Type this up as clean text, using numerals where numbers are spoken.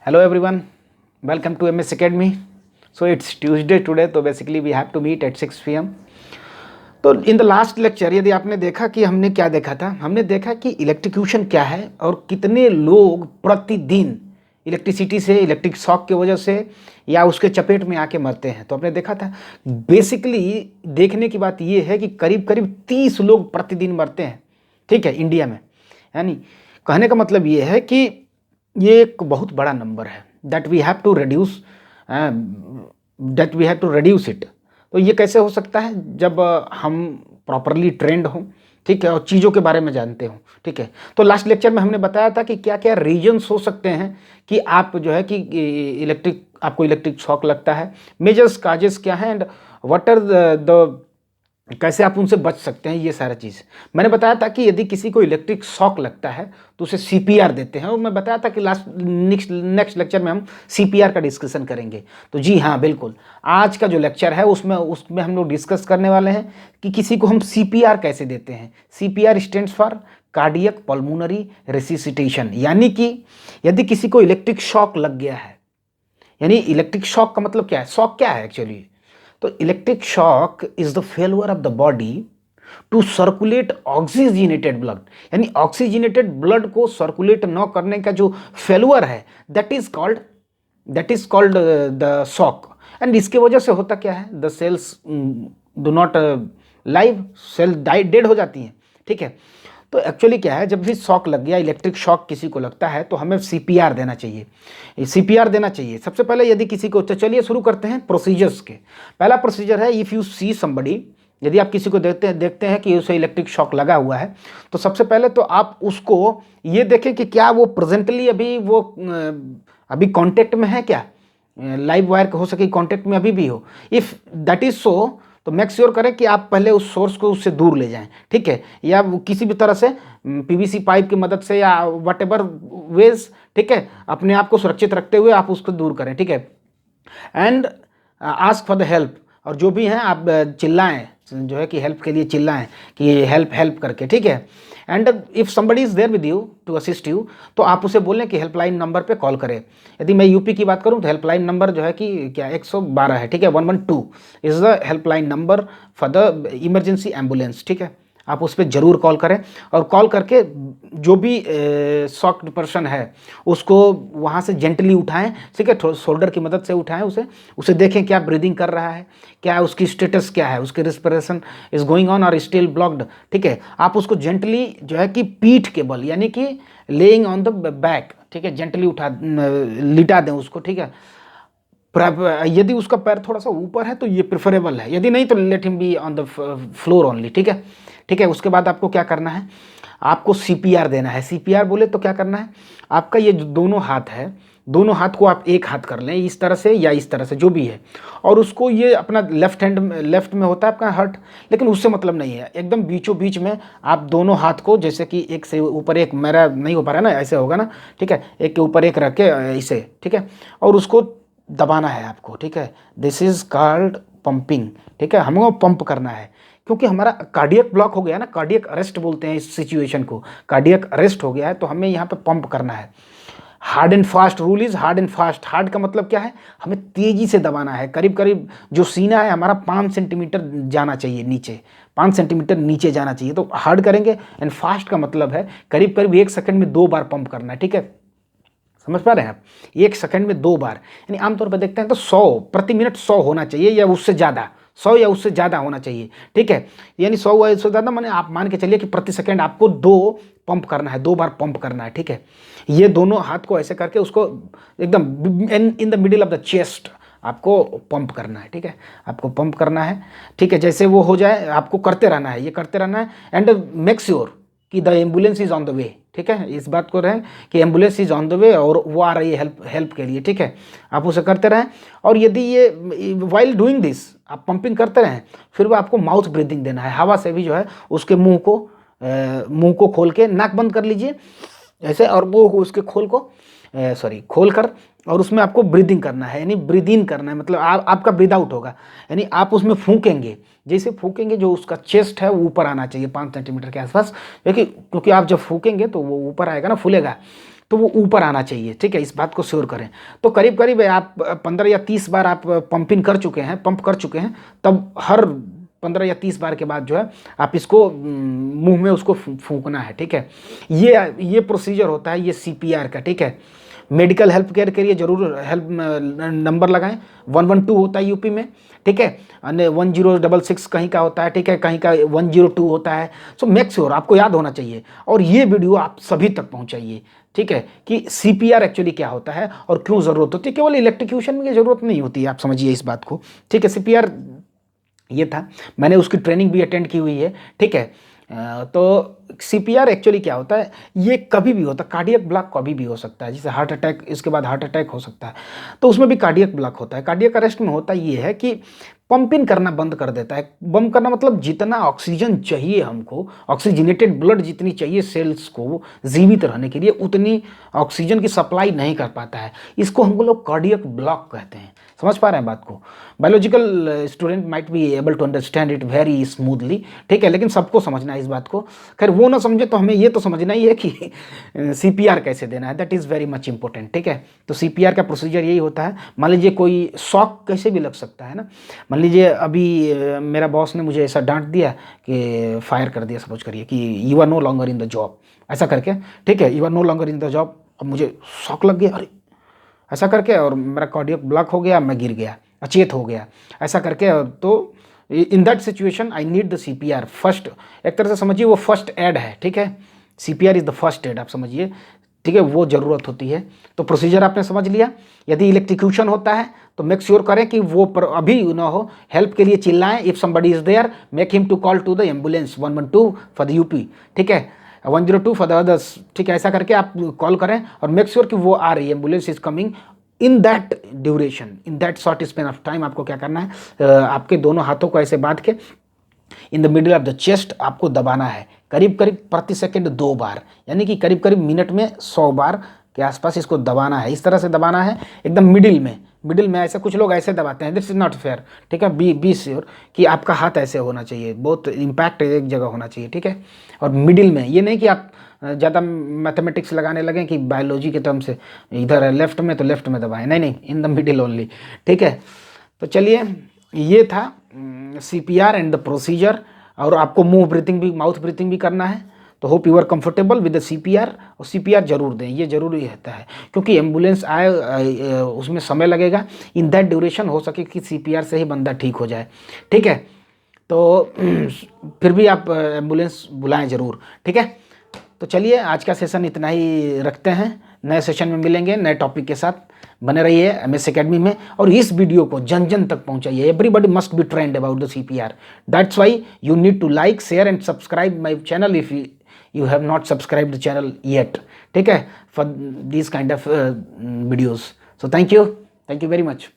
Hello everyone, welcome to MS Academy. So it's Tuesday today, so basically we have to meet at 6 p.m. तो in the last lecture यदि आपने देखा कि हमने क्या देखा था, हमने देखा कि इलेक्ट्रिक्यूशन क्या है और कितने लोग प्रतिदिन इलेक्ट्रिसिटी से, इलेक्ट्रिक शॉक की वजह से या उसके चपेट में आके मरते हैं। तो आपने देखा था बेसिकली देखने की बात ये है कि करीब करीब 30 लोग प्रतिदिन मरते हैं, ठीक है, इंडिया में। यानी कहने का मतलब ये है कि ये एक बहुत बड़ा नंबर है that we have to reduce it. तो ये कैसे हो सकता है? जब हम प्रॉपरली ट्रेंड हों, ठीक है, और चीज़ों के बारे में जानते हों, ठीक है। तो लास्ट लेक्चर में हमने बताया था कि क्या क्या रीजन्स हो सकते हैं कि आप जो है कि आपको इलेक्ट्रिक शॉक लगता है, मेजर्स काजेस क्या हैं एंड व्हाट आर द कैसे आप उनसे बच सकते हैं, ये सारा चीज़ मैंने बताया था कि यदि किसी को इलेक्ट्रिक शॉक लगता है तो उसे सीपीआर देते हैं, और मैं बताया था कि नेक्स्ट लेक्चर में हम सीपीआर का डिस्कशन करेंगे। तो जी हाँ, बिल्कुल, आज का जो लेक्चर है उसमें हम लोग डिस्कस करने वाले हैं कि किसी को हम सीपीआर कैसे देते हैं। CPR stands for cardiac pulmonary resuscitation, यानी कि यदि किसी को इलेक्ट्रिक शॉक लग गया है, यानी इलेक्ट्रिक शॉक का मतलब क्या है, शॉक क्या है एक्चुअली? तो electric shock is the failure of the body to circulate oxygenated blood, यानी ऑक्सीजनेटेड ब्लड को सर्कुलेट न करने का जो फेलियर है that is called the shock. And इसके वजह से होता क्या है, the cells do not live, cell dead हो जाती हैं, ठीक है। तो एक्चुअली क्या है, जब भी शॉक लग गया, इलेक्ट्रिक शॉक किसी को लगता है तो हमें सीपीआर देना चाहिए। सीपीआर देना चाहिए सबसे पहले यदि किसी को। चलिए शुरू करते हैं प्रोसीजर्स के। पहला प्रोसीजर है, इफ़ यू सी समबडी, यदि आप किसी को देखते हैं कि उसे इलेक्ट्रिक शॉक लगा हुआ है, तो सबसे पहले तो आप उसको ये देखें कि क्या वो प्रेजेंटली अभी कांटेक्ट में है, क्या लाइव वायर हो सके कांटेक्ट में अभी भी हो। इफ़ दैट इज सो तो मेक श्योर करें कि आप पहले उस सोर्स को उससे दूर ले जाएं, ठीक है, या किसी भी तरह से पीवीसी पाइप की मदद से या वट एवर वेज, ठीक है, अपने आप को सुरक्षित रखते हुए आप उसको दूर करें, ठीक है। And ask for the help, और जो भी हैं आप चिल्लाएं, जो है कि हेल्प के लिए चिल्लाएं कि हेल्प करके, ठीक है। And if somebody is there with you to assist you, तो आप उसे बोलें कि हेल्पलाइन नंबर पे कॉल करें। यदि मैं यूपी की बात करूं तो हेल्पलाइन नंबर जो है कि क्या 112 है, ठीक है, 112 is the helpline number for the emergency ambulance, ठीक है। आप उस पर ज़रूर कॉल करें, और कॉल करके जो भी शॉक्ड पर्सन है उसको वहाँ से जेंटली उठाएं, ठीक है, शोल्डर की मदद से उठाएं उसे देखें क्या ब्रीदिंग कर रहा है, क्या उसकी स्टेटस क्या है, उसकी रिस्पिरेशन इज गोइंग ऑन और स्टिल ब्लॉक्ड, ठीक है। आप उसको जेंटली जो है कि पीठ के बल, यानी कि लेइंग ऑन द बैक, ठीक है, जेंटली लिटा दें उसको, ठीक है। यदि उसका पैर थोड़ा सा ऊपर है तो ये प्रेफरेबल है, यदि नहीं तो let him be on the floor only, ठीक है, ठीक है। उसके बाद आपको क्या करना है, आपको सीपीआर देना है। सीपीआर बोले तो क्या करना है, आपका ये जो दोनों हाथ है, दोनों हाथ को आप एक हाथ कर लें, इस तरह से या इस तरह से जो भी है, और उसको ये अपना लेफ्ट में होता है आपका हार्ट, लेकिन उससे मतलब नहीं है, एकदम बीचों बीच में आप दोनों हाथ को, जैसे कि एक से ऊपर एक, मेरा नहीं हो पा रहा है ना, ऐसे होगा ना, ठीक है, एक के ऊपर एक रख के इसे, ठीक है, और उसको दबाना है आपको, ठीक है। दिस इज कॉल्ड पंपिंग, ठीक है, हमको पंप करना है, क्योंकि हमारा कार्डियक ब्लॉक हो गया ना, कार्डियक अरेस्ट बोलते हैं इस सिचुएशन को, कार्डियक अरेस्ट हो गया है, तो हमें यहाँ पे पंप करना है। Hard and fast, rule is hard and fast. Hard का मतलब क्या है, हमें तेजी से दबाना है, करीब करीब जो सीना है हमारा 5 सेंटीमीटर जाना चाहिए नीचे, 5 सेंटीमीटर नीचे जाना चाहिए, तो हार्ड करेंगे। एंड फास्ट का मतलब है करीब करीब 1 सेकंड में 2 बार पंप करना है, ठीक है, समझ पा रहे हैं आप, 1 सेकंड में 2 बार, यानी आमतौर पर देखते हैं तो 100 प्रति मिनट 100 होना चाहिए या उससे ज़्यादा, 100 या उससे ज़्यादा होना चाहिए, ठीक है। यानी 100 या उससे ज़्यादा माने आप मान के चलिए कि प्रति सेकंड आपको 2 पंप करना है, 2 बार पंप करना है, ठीक है। ये दोनों हाथ को ऐसे करके उसको एकदम in the middle of the chest आपको पंप करना है, ठीक है, आपको पंप करना है, ठीक है। जैसे वो हो जाए आपको करते रहना है, ये करते रहना है। एंड मेक श्योर कि the ambulance is on the way, ठीक है, इस बात को रहें कि ambulance is on the way और वो आ रही है हेल्प के लिए, ठीक है। आप उसे करते रहें, और यदि ये वाइल डूइंग दिस आप पंपिंग करते रहें, फिर वो आपको माउथ ब्रीदिंग देना है, हवा से भी जो है उसके मुंह को खोल के, नाक बंद कर लीजिए ऐसे, और वो उसके खोल कर, और उसमें आपको ब्रीदिंग करना है, यानी ब्रीद इन करना है, मतलब आपका ब्रीद आउट होगा, यानी आप उसमें फूकेंगे, जैसे फूकेंगे जो उसका चेस्ट है वो ऊपर आना चाहिए 5 सेंटीमीटर के आसपास, क्योंकि आप जब फूकेंगे तो वो ऊपर आएगा ना, फूलेगा, तो वो ऊपर आना चाहिए, ठीक है, इस बात को श्योर करें। तो करीब करीब आप 15 या 30 बार आप पंपिंग कर चुके हैं, पंप कर चुके हैं, तब हर 15 या 30 बार के बाद जो है आप इसको मुंह में उसको फूंकना है, ठीक है। ये प्रोसीजर होता है ये CPR का, ठीक है। मेडिकल हेल्प केयर के लिए जरूर हेल्प नंबर लगाएं, 112 होता है यूपी में, ठीक है, अन्य 1066 कहीं का होता है, ठीक है, कहीं का 102 होता है। सो मेक श्योर, आपको याद होना चाहिए, और ये वीडियो आप सभी तक पहुंचाइए, ठीक है, कि CPR एक्चुअली क्या होता है और क्यों ज़रूरत होती है। केवल इलेक्ट्रिक्यूशन में ज़रूरत नहीं होती है, आप समझिए इस बात को, ठीक है। CPR ये था, मैंने उसकी ट्रेनिंग भी अटेंड की हुई है, ठीक है। तो CPR एक्चुअली क्या होता है, ये कभी भी होता है, कार्डियक ब्लॉक कभी भी हो सकता है, जैसे हार्ट अटैक, इसके बाद हार्ट अटैक हो सकता है, तो उसमें भी कार्डियक ब्लॉक होता है। कार्डियक अरेस्ट में होता ये है कि पंपिंग करना बंद कर देता है। बंद करना मतलब जितना ऑक्सीजन चाहिए हमको, ऑक्सीजनेटेड ब्लड जितनी चाहिए सेल्स को जीवित रहने के लिए, उतनी ऑक्सीजन की सप्लाई नहीं कर पाता है। इसको हम लोग कार्डियक ब्लॉक कहते हैं। समझ पा रहे हैं बात को? Biological student might be able to understand it very smoothly, ठीक है, लेकिन सबको समझना है इस बात को। खैर वो ना समझे तो हमें ये तो समझना ही है कि CPR कैसे देना है, that is very much important, ठीक है। तो CPR का प्रोसीजर यही होता है। मान लीजिए कोई शॉक कैसे भी लग सकता है ना, मान लीजिए अभी मेरा बॉस ने मुझे ऐसा डांट दिया कि फायर कर दिया, सपोज करिए कि you are no longer in the job, ऐसा करके, ठीक है, you are no longer in the job. अब मुझे शॉक लग गया, अरे ऐसा करके, और मेरा कार्डियक ब्लॉक हो गया, मैं गिर गया, अचेत हो गया, ऐसा करके। तो in that situation I need the CPR first. एक तरह से समझिए वो फर्स्ट एड है, ठीक है। CPR is the first aid, आप समझिए, ठीक है, वो ज़रूरत होती है। तो प्रोसीजर आपने समझ लिया। यदि इलेक्ट्रिक्यूशन होता है तो मेक श्योर करें कि वो अभी ना हो, हेल्प के लिए चिल्लाएं। If somebody is there make him to call to the ambulance 112 for the UP, ठीक है, 102 फॉर द अदर्स, ठीक है, ऐसा करके आप कॉल करें और मेक श्योर कि वो आ रही है, ambulance is coming. In that duration, in that short span of time आपको क्या करना है, आपके दोनों हाथों को ऐसे बांध के in the middle of the chest आपको दबाना है, करीब करीब प्रति सेकंड 2 बार, यानी कि करीब करीब मिनट में 100 बार के आसपास इसको दबाना है। इस तरह से दबाना है एकदम मिडिल में ऐसे कुछ लोग ऐसे दबाते हैं, दिस इज नॉट फेयर, ठीक है। बी श्योर कि आपका हाथ ऐसे होना चाहिए, बहुत इम्पैक्ट एक जगह होना चाहिए, ठीक है। और मिडिल में, ये नहीं कि आप ज़्यादा मैथमेटिक्स लगाने लगें कि बायोलॉजी के टर्म से इधर है लेफ्ट में तो लेफ्ट में दबाएं, नहीं, इन द मिडिल ओनली, ठीक है। तो चलिए, ये था CPR एंड द प्रोसीजर। और आपको माउथ ब्रीथिंग भी करना है। तो hope you are comfortable with the CPR, और CPR जरूर दें, ये जरूरी रहता है, क्योंकि एम्बुलेंस आए उसमें समय लगेगा। इन दैट ड्यूरेशन हो सके कि CPR से ही बंदा ठीक हो जाए, ठीक है। तो फिर भी आप एम्बुलेंस बुलाएं ज़रूर, ठीक है। तो चलिए, आज का सेशन इतना ही रखते हैं। नए सेशन में मिलेंगे नए टॉपिक के साथ। बने रहिए MS Academy में, और इस वीडियो को जन जन तक पहुंचाइए। Everybody must be trained about the CPR, that's why you need to like, share and subscribe my channel if you have not subscribed the channel yet, ठीक है, for these kind of videos. So thank you very much.